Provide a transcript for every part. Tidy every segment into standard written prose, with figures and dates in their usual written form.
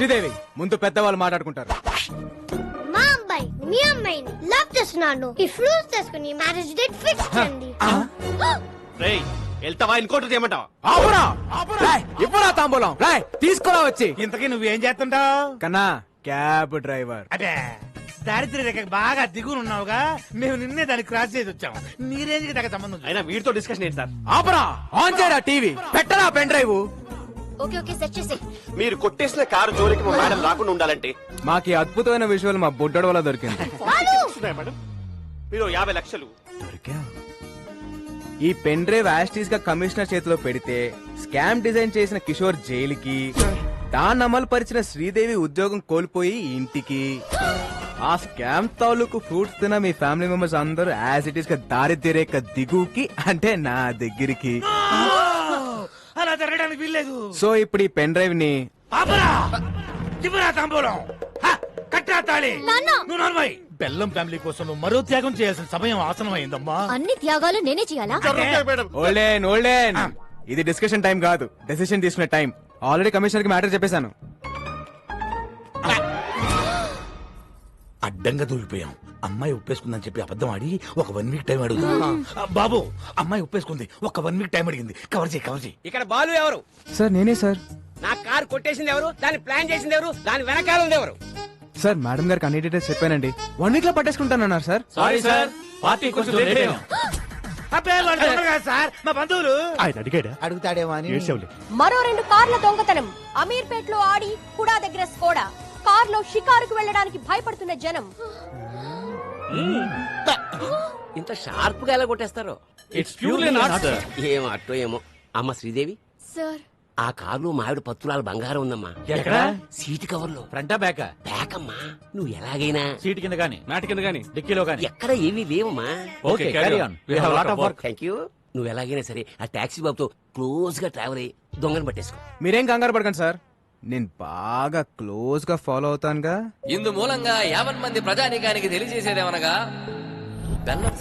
శ్రీదేవి ముందు పెద్దవాళ్ళు మాట్లాడుకుంటారు. మా అబ్బాయి మీ అమ్మాయిని లవ్ చేస్తున్నాను. ఈ ఫ్రూట్స్ తీసుకుని మ్యారేజ్ డేట్ ఫిక్స్ చేయండి. రేయ్ వెళ్తావా ఇంకోటి చేయమంటావా? ఇప్పుడు తాంబూలం తీసుకురా వచ్చి. ఇంతకీ నువ్వేం చేస్తుంటావు? కన్నా క్యాబ్ డ్రైవర్. అదే దారిద్ర్య రేఖ బాగా దిగునున్నావుగా, మేము నిన్నే దాన్ని క్రాస్ చేసి వచ్చాము. నీ రేంజ్ కి దగ్గర సంబంధం లేదు. అయినా వీడితో డిస్కషన్ ఏంటి సార్? ఆపరా, ఆన్ చేయరా టీవీ, పెట్టరా pen drive. Okay okay set చేసి. మీరు కొట్టేసిన కారు జోలికి మా మేడం రాకుండా ఉండాలంటే మాకు ఈ అద్భుతమైన విజువల్ మా బుడ్డోడు వల్ల దొరికింది. మేడం మీరు 50 లక్షలు ఈ పెన్ డ్రైవ్ యాస్టీస్ గా కమిషనర్ చేతిలో పెడితే స్కామ్ డిజైన్ చేసిన కిషోర్ జైలుకి, దాన్ని అమలు పరిచిన శ్రీదేవి ఉద్యోగం కోల్పోయి ఇంటికి, ఆ స్కామ్ తాలూకు ఫ్రూట్స్ తిన మీ ఫ్యామిలీ మెంబర్స్ అందరూ యాజ్ ఇట్ ఈస్ గా దారిద్ర్య రేఖ దిగుకి, అంటే నా దగ్గరికి. అలా జరగడానికి వీల్లేదు. సో ఇప్పుడు ఈ పెన్ డ్రైవ్ ని ఆపరా, చివరా తాంబూలం, కట్టా తాళి. నువ్వు నోర్మై. బెల్లం ఫ్యామిలీ కోసం నువ్వు మరో త్యాగం చేయాల్సిన సమయం ఆసనమైందమ్మా. అన్ని త్యాగాలు నేనే చేయాలా? ఓల్డెన్ ఓల్డెన్, ఇది డిస్కషన్ టైం కాదు, డెసిషన్ తీసుకునే టైం. ఆల్రెడీ కమిషనర్ కి మ్యాటర్ చెప్పేశాను. అడ్డంగా దూరిపోయాం. అమ్మాయి ఒప్పేసుకుందని చెప్పి అబద్ధం ఆడి ఒక 1 వీక్ టైం అడుగుతా. బాబు అమ్మాయి ఒప్పేసుకుంది, ఒక 1 వీక్ టైం అడిగింది. కవర్ చేయి. ఇక్కడ బాలు ఎవరు? సార్ నేనే సార్. నా కార్ కొట్టేసింది ఎవరు? దాన్ని ప్లాన్ చేసింది ఎవరు? దాని వెనకాల ఉంది ఎవరు? సార్ మేడం గారికి అన్ని డీటెయిల్స్ చెప్పానండి. 1 వీక్ లో పట్టేసుకుంటానన్నారు సార్. సారీ సార్, పార్టీ కొంచెం లేట్ అయ్యాం. సార్ మా బంధువులు. ఆయన అడిగాడా? అడుగుతాడేమో అని. మరో 2 కార్ల దొంగతనం. అమీర్పేట్ లో ఆడి కుడా దగ్గర స్కోడా. కార్లో షికారుకు వెళ్ళడానికి భయపడుతున్న జనం. ఇంత షార్ప్ గా ఎలా కొట్టేస్తారు? It's purely not sir. ఏం అట్టో ఏమో. అమ్మ శ్రీదేవి, సార్ ఆ కారులో మావిడ పత్తులాల బంగారం ఉందమ్మా. ఎక్కడ? సీటు కవర్ లో. ఫ్రంటా బ్యాకా? బ్యాక్ అమ్మా. నువ్వు ఎలాగైనా సీట్ కింద గానీ, మ్యాట్ కింద గానీ, డిక్కీలో గానీ. ఎక్కడ ఏమీ లేవమ్మా. Okay carry on, we have lot of work. Thank you. నువ్వు ఎలాగైనా సరే ఆ టాక్సీ బాబుతో క్లోజ్ గా ట్రావెల్ అయ్యి దొంగను పట్టేసుకో. మీరేం కంగారు పడకండి సార్, నేను బాగా క్లోజ్ గా ఫాలో అవుతానుగా. ఇందు మూలంగా 50 మంది ప్రజానీకానికి తెలియజేసేదేమనగా బెల్లం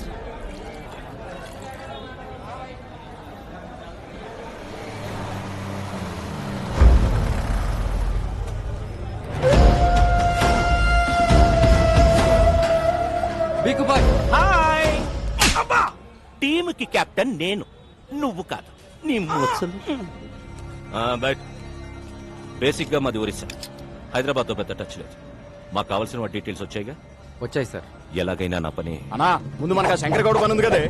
హాయ్ అబ్బా, టీమ్ కి కెప్టెన్ నేను, నువ్వు కాదు. నీ మూర్ఛలు. బట్ బేసిక్ గా మాది ఒరిస్సా, హైదరాబాద్ తో పెద్ద టచ్ లేదు. మాకు కావాల్సిన డీటెయిల్స్ వచ్చాయిగా? వచ్చాయి సార్. ఎలాగైనా నా పని. అన్నా ముందు మనకు శంకర్ గౌడ్ పని ఉంది కదే.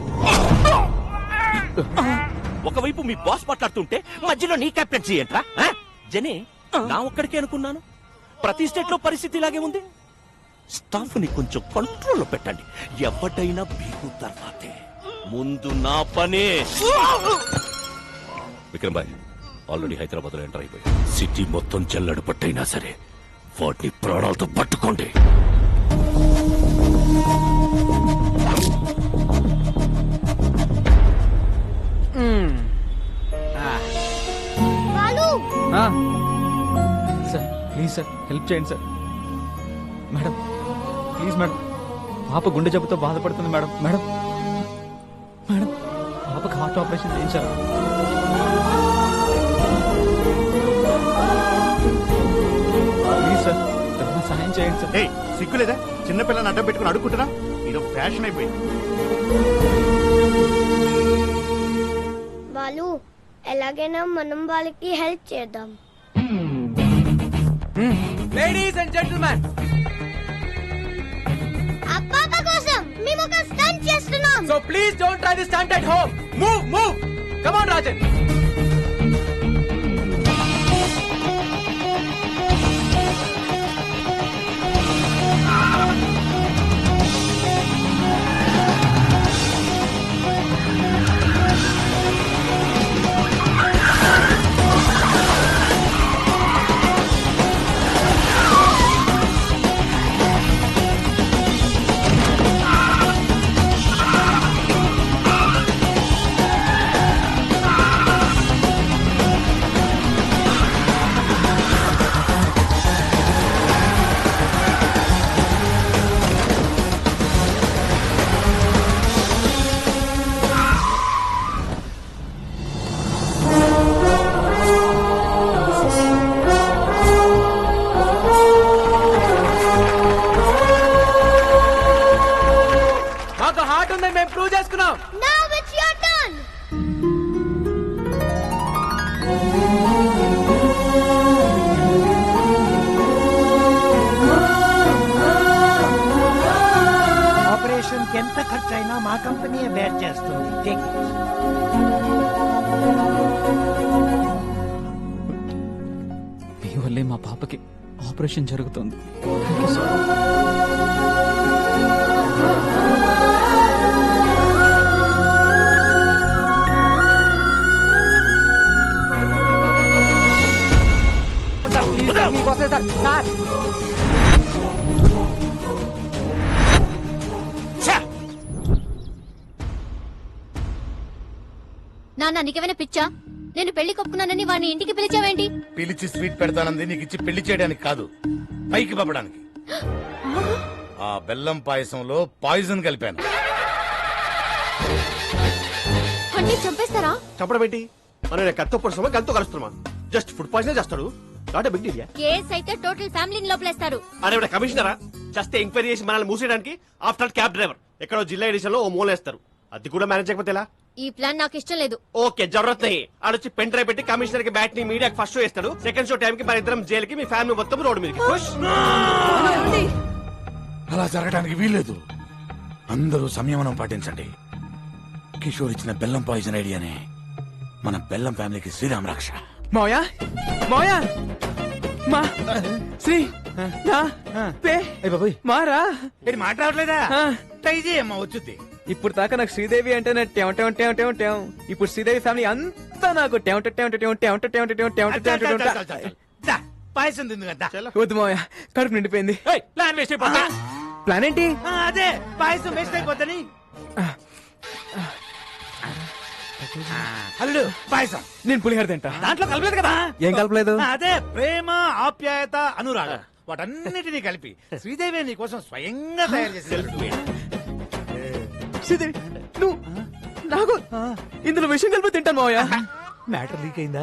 ఒకవైపు మీ బాస్ మాట్లాడుతుంటే మధ్యలో నీ కెప్టెన్సీ ఏంట్రా? జనే నా ఒక్కడికే అనుకున్నాను. ప్రతి స్టేట్ లో పరిస్థితి ఇలాగే ఉంది. స్టాఫ్ ని కొంచెం కంట్రోల్లో పెట్టండి. ఎవడైనా బీగు తర్వాతే, ముందు నా పనే. విక్రమ్ భాయ్ ఆల్రెడీ హైదరాబాద్ లో ఎంటర్ అయిపోయి, సిటీ మొత్తం జల్లడు పట్టైనా సరే వాటిని ప్రాణాలతో పట్టుకోండి. సార్ ప్లీజ్ సార్, హెల్ప్ చేయండి సార్. మేడం ప్లీజ్ మేడం, పాప గుండె జబ్బుతో బాధపడుతుంది మేడం. మేడం మేడం పాపకి హార్ట్ ఆపరేషన్ చేయించారు. ప్లీజ్ సార్, సహాయం చేయండి సార్. సిగ్గులేదా? చిన్నపిల్లని అడ్డం పెట్టుకుని అడుక్కుంటున్నా. ఇది ఫ్యాషన్ అయిపోయింది. వాళ్ళు ఎలాగైనా మనం వాళ్ళకి హెల్ప్ చేద్దాం. లేడీస్ అండ్ జెంటిల్మెన్, ఆ పాప కోసం మేము ఒక స్టంట్ చేస్తున్నాం. So please don't try this stunt at home. Move come on Rajan. తీసుకున్నావు. Now it's your turn. Operation కి ఎంత ఖర్చు అయినా మా కంపెనీ బేర్ చేస్తుంది. Take it. మీ వల్లే మా పాపకి ఆపరేషన్ జరుగుతుంది. నాన్న నీకేమైనా పిచ్చా? నేను పెళ్లి కొప్పుకున్నానని వాడిని ఇంటికి పిలిచావేంటి? పిలిచి స్వీట్ పెడతానంది నీకు ఇచ్చి పెళ్లి చేయడానికి కాదు, పైకి పంపడానికి. ఆ బెల్లం పాయసంలో పాయిజన్ కలిపాను. అంటే చంపేస్తారా? చంపడం ఏంటి? మనం కత్తో పొడుస్తామా గంతో కలుస్తున్నామా? జస్ట్ ఫుడ్ పాయిజన్ చేస్తాడు. Not big deal. కేస్ అయితే టోటల్ ఫ్యామిలీని లోపలేస్తారు. అరే కమిషనరా, జస్ట్ ఎంక్వైరీ చేసి మనల్ని మూసేయడానికి ఆఫ్టర్ క్యాబ్ డ్రైవర్ ఎక్కడో జిల్లా ఎడిషన్ లో ఓ మూలేస్తారు. అది కూడా మేనేజ్ చేయకపోతే ఎలా? ఈ ప్లాన్ నాకు ఇష్టం లేదు. ఓకే జరూరత్ నహీ. ఆడొచ్చి పెన్ డ్రైవ్ పెట్టి కమిషనర్ కి బ్యాట్ ని మీడియాకి ఫస్ట్ షో ఇస్తాడు. సెకండ్ షో టైం కి మన ఇద్దరం జైలుకి, మీ ఫ్యామిలీ మొత్తం రోడ్డు మీదకి. ఖుష్? అలా జరగడానికి వీల్లేదు. అందరూ సంయమనం పాటించండి. కిషోర్ ఇచ్చిన బెల్లం పాయిజన్ ఐడియానే మన బెల్లం ఫ్యామిలీకి శ్రీరామ్ రక్ష. మావయ్య మావయ్య మా శ్రీ నా పే మారా ఇది మాట్లాడలేదా? ఆ. ట్రై చేయమ్మా, వచ్చుద్ది. ఇప్పుడు దాకా నాకు శ్రీదేవి అంటే ఇప్పుడు శ్రీదేవి ఫ్యామిలీ అంతా నాకు దా, పాయసం తిందు కదా. వద్దు మావయ్య, కడుపు నిండిపోయింది. ప్లాన్ వేస్ట్ అయిపోతా. ప్లాన్ ఏంటి? అదే పాయసం వేస్ట్ అయిపోతాని. అల్లుడు పాయసం నేను పులిహోర తింటా. దాంట్లో కలపలేదు కదా. ఏం కలపలేదు? అదే ప్రేమ, ఆప్యాయత, అనురాగం వాటన్నిటినీ కలిపి శ్రీదేవి నీ కోసం స్వయంగా తయారు చేసి. శ్రీదేవి నువ్వు నాకు ఇందులో విషయం కలిపి తింటాను మావయ్య. మ్యాటర్ లీక్ అయిందా?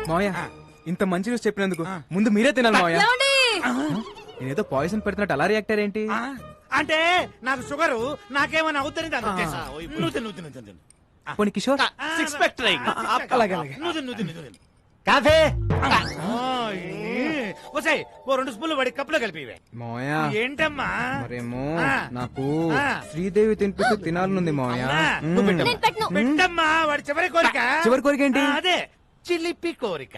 మావయ్య ఇంత మంచి న్యూస్ చెప్పినందుకు ముందు మీరే తినాలి మావయ్య. నేనేదో పాయిజన్ పెడుతున్నట్టు అలా రియాక్ట్ అయ్యారేంటి? అంటే నాకు షుగరు, నాకేమైనా అవుతుంది దాని ఉద్దేశం. నువ్వు తిను, నువ్వు తిను, నువ్వు తిను. పోనీ కిషోర్ సిక్స్ ప్యాక్ ట్రై. అలాగే అలాగే. నువ్వు తిను, నువ్వు తిను, నువ్వు తిను. కాఫీ వసాయి ఓ 2 స్పూన్లు వాడి కప్పులో కలిపివే. మావయ్య ఏంటమ్మా? మరేమో ఆ. నాకు ఆ. శ్రీదేవి తినిపిస్తూ తినాలనుంది మావయ్య. అవునా? నువ్వు పెట్టమ్మా. నేను పెట్టను. పెట్టమ్మా, వాడి చివరి కోరిక. చివరి కోరిక ఏంటి? అదే చిలిపి కోరిక.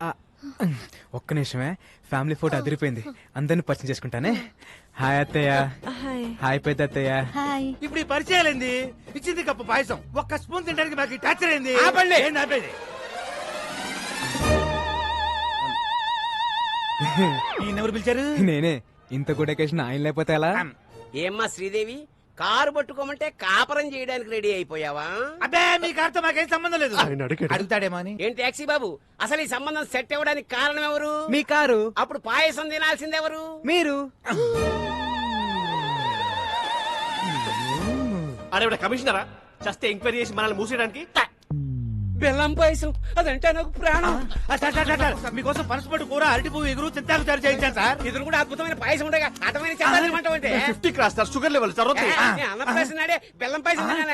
ఆ, ఒక్క నిమిషమే, ఫ్యామిలీ ఫోటో అదిరిపోయింది, అందరిని పరిచయం చేసుకుంటానే. హాయ్ అత్తయ్య. హాయ్ పెద్ద అత్తయ్య. ఇప్పుడు ఈ పరిచయాలేంది? ఇచ్చింది కప్పు పాయసం, ఒక్క స్పూన్ తినడానికి మాకు టార్చర్ అయింది. ఆపండి. ఏంది ఆపేది? ఈయనెవరు పిలిచారు? నేనే. ఇంత గుడ్ అకేషన్ ఆయన లేకపోతే ఎలా? ఏమ్మా శ్రీదేవి, కారు పట్టుకోమంటే కాపరం చేయడానికి రెడీ అయిపోయావా? అబ్బే మీ కారుతో మాకేం సంబంధం లేదు. అడుగుతాడేమో అని. ఏం టాక్సీ బాబు, అసలు ఈ సంబంధం సెట్ అవ్వడానికి కారణం ఎవరు? మీ కారు. అప్పుడు పాయసం తినాల్సిందెవరు? మీరు. అరే కమిషనరా, జస్ట్ ఎంక్వైరీ చేసి మనల్ని మూసేయడానికి. బెల్లం పాయసం అదంటే నాకు ప్రాణం. మీకోసం పనసపట్టు కూర, అరటి పువ్వు, ఎగురు, చింతాకు చారు చేయించాను సార్. ఇద్దరు కూడా అద్భుతమైన పాయసం ఉండగా అర్థమైన చెప్పాలంటే 50 క్రాస్ సార్, షుగర్ లెవెల్ జరూరత్ నహీ. అన్నప్రాసం నాడే బెల్లం పాయసం తినాలా?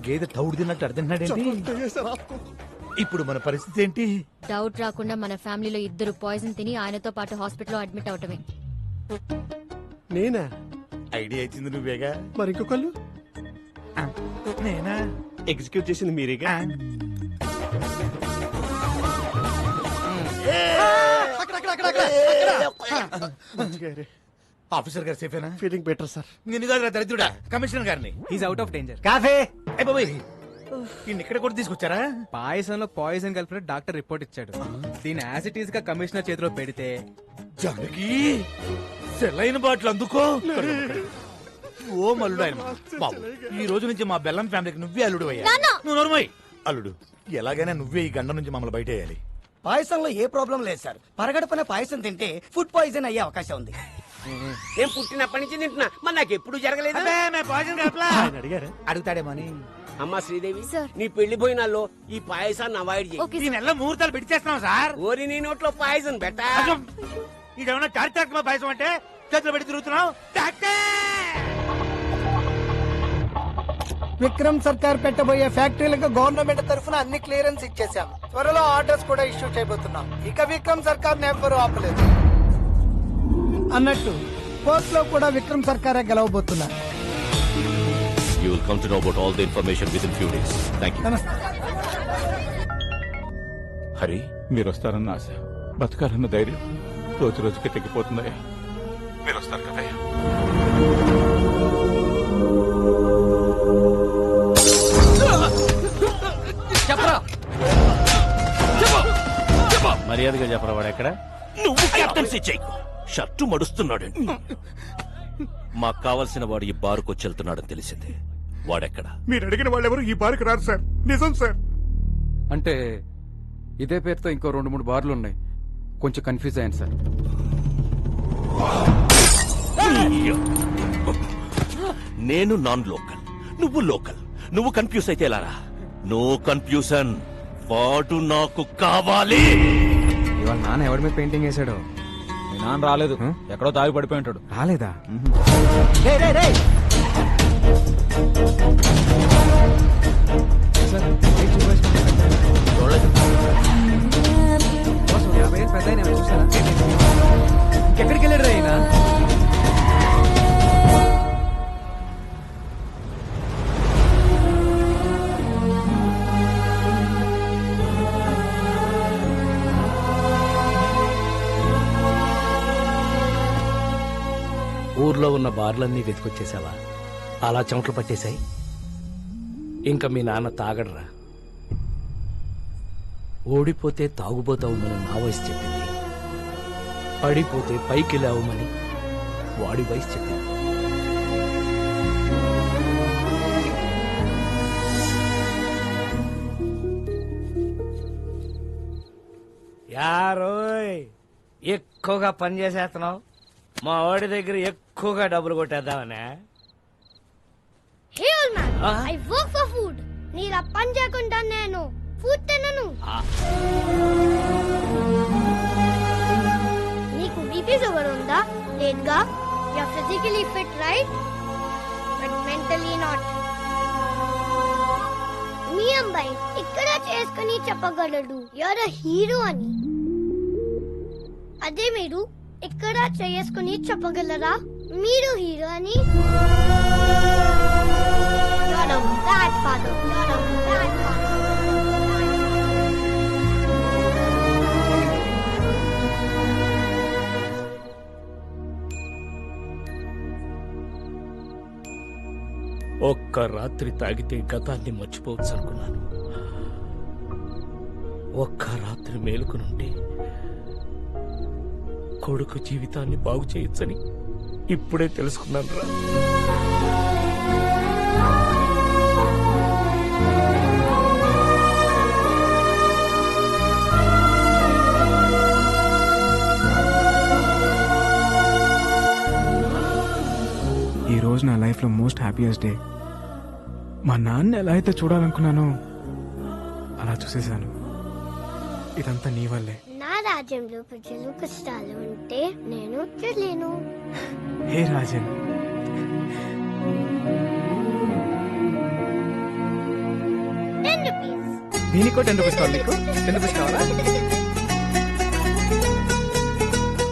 గేదె తౌడు తిన్నట్టు అర్థండి. ఇప్పుడు మన పరిస్థితి ఏంటి? డౌట్ రాకుండా మన ఫ్యామిలీలో ఇద్దరు పాయిజన్ తిని ఆయనతో పాటు హాస్పిటల్లో అడ్మిట్ అవటమే. నేనా? ఐడియా ఇచ్చింది నువ్వేగా. మరి ఇంకొకళ్ళు? నేనా? ఎగ్జిక్యూట్ చేసింది మీరేగా. ఆఫీసర్ గారు సేఫేనా? Feeling better sir. నిన్ను కాదురా దరిద్రుడా, కమిషనర్ గారిని. Is out of danger. Coffee. ఇక్కడ కూడా తీసుకొచ్చారా? పాయసంలో పాయిజన్ కలిపిన డాక్టర్ రిపోర్ట్ ఇచ్చాడు. దీని యాజ్ ఇట్ ఈస్ గా కమిషనర్ చేతిలో పెడితే జానకి సెలైన బాటిల్ అందుకో. ఓ మల్లుడు ఆయన బాబు, ఈ రోజు నుంచి మా బెల్లం ఫ్యామిలీకి నువ్వే అల్లుడు అయ్యా. నువ్వు నోరుమోయ్. అల్లుడు, ఎలాగైనా నువ్వే ఈ గండ నుంచి మమ్మల్ని బయట వేయాలి. పాయసంలో ఏ ప్రాబ్లం లేదు సార్. పరగడపన పాయసం తింటే ఫుడ్ పాయిజన్ అయ్యే అవకాశం ఉంది. నేను పుట్టినప్పటి నుంచి తింటున్నా, మరి నాకు ఎప్పుడు జరగలేదు. అబ్బే, మేము పాయిజన్ కలపలా. అడిగారు. అడుగుతాడేమో అని. అమ్మా శ్రీదేవి సార్. నీ పెళ్లి పోయినాల్లో ఈ పాయసాన్ని అవాయిడ్ చేయి. ఓకే ఈ నెలలో ముహూర్తాలు పెట్టేస్తున్నాం సార్. ఓరి నీ నోట్లో పాయసం బెటా. ఇదేమన్నా చారిత్రాత్మక పాయసం అంటే చేతిలో పెట్టి తిరుగుతున్నావు. విక్రమ్ సర్కార్ పెట్టబోయే ఫ్యాక్టరీలకు గవర్నమెంట్ తరఫున అన్ని క్లియరెన్స్ ఇచ్చేసాం. త్వరలో ఆర్డర్స్ కూడా ఇష్యూ చేయబోతున్నాం. ఇక విక్రమ్ సర్కార్ ఎవ్వరూ ఆపలేదు. అన్నట్టు కోర్టులో కూడా విక్రమ్ సర్కారే గెలవబోతున్నారు. You will come to know about all the information within few days. Thank you. నమస్తే. హరి మీరు వస్తారన్న ఆశ, బతకాలన్న ధైర్యం రోజు రోజుకి తగ్గిపోతుందయ్యా. మీరు వస్తారు కదయ్యా. చెప్పరా మర్యాదగా చెప్పరా వాడు ఎక్కడ? నువ్వు కెప్టెన్సీ చేయకు. షర్టు మడుస్తున్నాడు. మాకు కావలసిన వాడు ఈ బారుకు వెళ్తున్నాడని తెలిసింది. వాడెక్కడ? మీరు అడిగిన వాళ్ళెవరు ఈ బారికి రారు సార్. నిజం సార్. అంటే ఇదే పేరుతో ఇంకో 2-3 బార్లు ఉన్నాయి. కొంచెం కన్ఫ్యూజ్ అయ్యాను సార్. నేను నాన్ లోకల్, నువ్వు లోకల్. నువ్వు కన్ఫ్యూజ్ అయితే ఎలారా? No confusion. వాడు నాకు కావాలి. ఇవాళ నాన్న ఎవరి మీద పెయింటింగ్ వేసాడో. మీ నాన్న రాలేదు, ఎక్కడో తాగి పడిపోయి ఉంటాడు. రాలేదా? సార్, ఏంటి చూపించండి. బాస్, ఒక 50 ఏళ్ళు పెద్ద ఆయన ఏమైనా చూసారా? ఇంకెక్కడికి వెళ్ళాడు రా ఈయన? ఊర్లో ఉన్న బార్లన్నీ వెతికొచ్చేసావా? అలా చెమటలు పట్టేశాయి. ఇంకా మీ నాన్న తాగడరా. ఓడిపోతే తాగుబోతావుమని నా వయసు చెప్పింది. పడిపోతే పైకి లేవమని వాడి వయసు చెప్పింది. యారోయ్ ఎక్కువగా పని చేసేస్తున్నావు. మా వాడి దగ్గర ఎక్కువగా డబ్బులు కొట్టేద్దామనే. Hey old man, I work for food. నీలా పని చేయకుండా నేను ఫుడ్ తినను. నీకు బీపీ షుగర్ ఉందా? లేదుగా. You are physically fit right, but mentally not. మీ అబ్బాయి ఇక్కడ చేసుకుని చెప్పగలడు యు ఆర్ ఎ హీరో అని. అదే మీరు ఇక్కడ చేసుకుని చెప్పగలరా మీరు హీరో అని? You're a bad father. You're a bad father. ఒక్క రాత్రి తాగితే గతాన్ని మర్చిపోవచ్చు అనుకున్నాను. ఒక్క రాత్రి మేలుకునుంటే కొడుకు జీవితాన్ని బాగు చేయొచ్చని ఇప్పుడే తెలుసుకున్నాను రా. ఈ రోజు నా లైఫ్ లో మోస్ట్ హ్యాపీయెస్ట్ డే. మా నాన్న ఎలా అయితే చూడాలనుకున్నానో అలా చూసేశాను. ఇదంతా నీ వల్లే. నా రాజ్యంలో ప్రజలు కష్టాలు ఉంటే నేను చూడలేను. హే రాజన్, ₹10. దీనికో 10 రూపీస్ కావాలి. నీకు 10 రూపీస్ కావాలా?